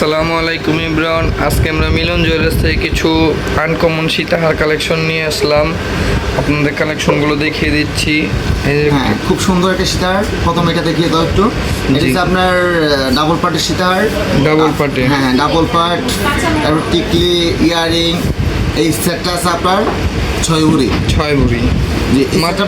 আসসালামু আলাইকুম ইমরান। আজকে আমরা মিলন জুয়েলার্স থেকে কিছু আনকমন সীতাহার কালেকশন নিয়ে আসলাম। আপনাদের কালেকশনগুলো দেখিয়ে দিচ্ছি। এই যে হ্যাঁ, খুব সুন্দর একটা সীতাহার। প্রথম এটা দেখিয়ে দাও একটু। এটা জি। হচ্ছে আপনার ডাবল পার্টের সীতাহার। ডাবল পার্টে। হ্যাঁ, ডাবল পার্ট, তারপর টিকলি, ইয়ারিং। এই সেটটা আছে আপনার 6 ভরি। 6 ভরি, জি, এই সেটটা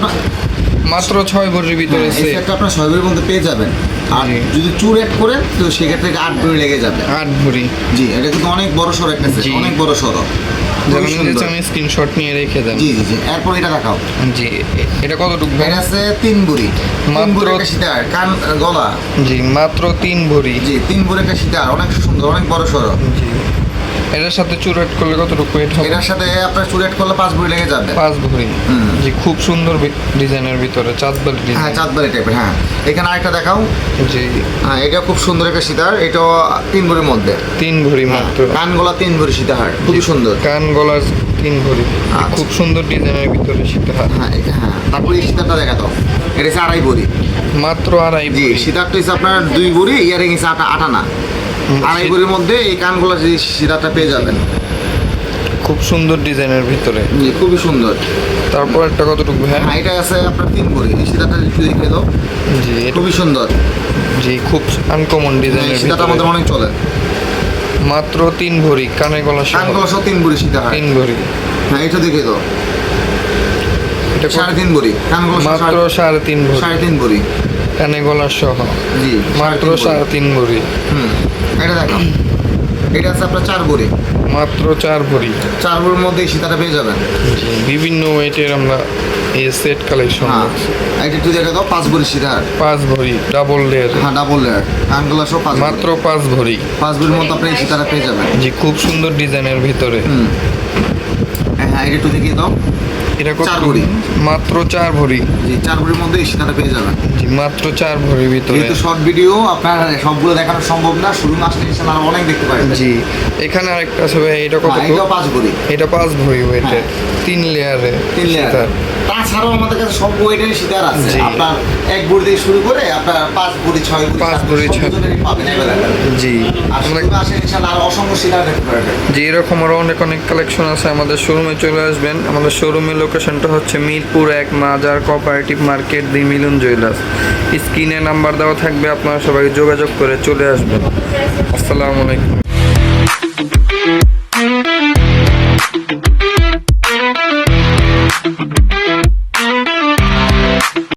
মাত্র 6 ভরির ভিতরে এই সেট। সেটটা আপনার 6 ভরির মধ্যে পেয়ে যাবেন। আর জি। যদি চুর অ্যাড করেন তো সেক্ষেত্রে 8 ভরি লেগে যাবে। 8 ভরি। জি, এটা কিন্তু অনেক বড় সড়ো একটা সেট, জি। অনেক বড় সড়ো। যারা খুবই নিতে সুন্দর। চান স্ক্রিনশট নিয়ে রেখে দেন। জি জি জি, এরপর এটা দেখাও। জি, এটা কতটুকু ভাই? এটা আছে 3 ভরি। 3 মাত্র- ভরি একটা সীতাহার, কান গলা। জি, মাত্র 3 ভরি। জি, 3 ভরি একটা সীতাহার, অনেক সুন্দর, অনেক বড় সড়ো। জি, এটার সাথে চুরাট করলে কতটুকু ওয়েট হবে? এটার সাথে আপনার চুল অ্যাড করলে 5 ভরি লেগে যাবে। 5 ভরি। হুম। জি, খুব সুন্দর ডিজাইনের ভিতরে চাঁদবালি হ্যাঁ, ডিজাইন। চাঁদবালি টাইপের। হ্যাঁ, এখানে আরেকটা দেখাও। জি, হ্যাঁ, এটা খুব সুন্দর একটা সীতাহার। এটাও 3 ভরির মধ্যে। 3 ভরি মাত্র। কানগলা 3 ভরি সীতাহার, খুবই সুন্দর। কান গলার 3 ভরি। আচ্ছা। খুব সুন্দর ডিজাইনের ভিতরে সীতাহার। হ্যাঁ হ্যাঁ, তারপরে এই সীতারটা দেখা দাও। এটা হচ্ছে 2.5 ভরি। মাত্র 2.5 জি, ভরি। সীতারটা হচ্ছে আপনার 2 ভরি, ইয়ারিং হচ্ছে আটা না। 2.5 ভরির মধ্যে এই কানগুলা যে সীতারটা পেয়ে যাবেন। খুব সুন্দর ডিজাইনের ভিতরে। জি, খুবই সুন্দর। তারপর একটা কতটুকু হ্যাঁ? হ্যাঁ, এটা আছে আপনার 3 ভরি। এই সীতারটা একটু দেখে দাও। জি, এটা খুবই সুন্দর। জি খুব আনকমন ডিজাইনের সীতাটা ভিতরে। আমাদের অনেক চলে। মাত্র 3 ভরি কানে গলা সহ। কানগুলা সহ 3 ভরি সীতাহার। 3 ভরি। হ্যাঁ, এটা দেখে দাও। এটা 3.5 ভরি। কানগুলো মাত্র 3.5 ভরি 3.5 ভরি। কানে গলা সহ। জি, মাত্র 3.5 3.5 ভরি। হুম, এটা দেখো। এটা আছে আপনার 4 ভরি। মাত্র 4 ভরি। 4 ভরির মধ্যে এই সীতাটা পেয়ে যাবেন। জি, বিভিন্ন ওয়েটের আমরা এই সেট কালেকশন। হ্যাঁ, এটা একটু দেখে দাও। 5 ভরি সীতাহার। 5 ভরি ডাবল লেয়ার। হ্যাঁ, ডাবল লেয়ার। কানগুলো সহ 5 মাত্র 5 ভরি। 5 ভরির মধ্যে আপনি এই সীতাটা পেয়ে যাবেন। জি, খুব সুন্দর ডিজাইনের ভিতরে। হুম, হ্যাঁ, এটা একটু দেখিয়ে দাও। এটা কত? 4 ভরি। মাত্র 4 ভরি। জি, 4 ভরির মধ্যে এই সীতাটা পেয়ে যাবেন। জি, মাত্র 4 ভরির ভিতরে। যেহেতু শর্ট ভিডিও আপনার সবগুলো দেখানো সম্ভব না, শুরু আসলে ইনশাআল্লাহ আরো অনেক দেখতে পারবেন। জি, এখানে আরেকটা আছে ভাই, এটা কত? হ্যাঁ, এটাও 5 ভরি। এটা 5 ভরি ওয়েটের। 3 লেয়ারে। 3 লেয়ার। তাছাড়াও আমাদের কাছে সব ওয়েটের সীতার আছে। জি। আপনার 1 ভরি থেকে শুরু করে আপনার 5 ভরি, 6 ভরি, 5 7 ভরি, সব 6 ধরনেরই পাবেন available। জি, আর আমরা শুরু আসে ইনশাআল্লাহ আরো অসংখ্য সীতার দেখতে পারবেন। যে এরকম আরও অনেক অনেক কালেকশন আছে। আমাদের শোরুমে চলে আসবেন। আমাদের শোরুমের লোকেশনটা হচ্ছে মিরপুর 1 মাজার কোঅপারেটিভ মার্কেট, দি মিলন জুয়েলার্স। স্ক্রিনে নাম্বার দেওয়া থাকবে, আপনারা সবাই যোগাযোগ করে চলে আসবেন। আসসালামু আলাইকুম।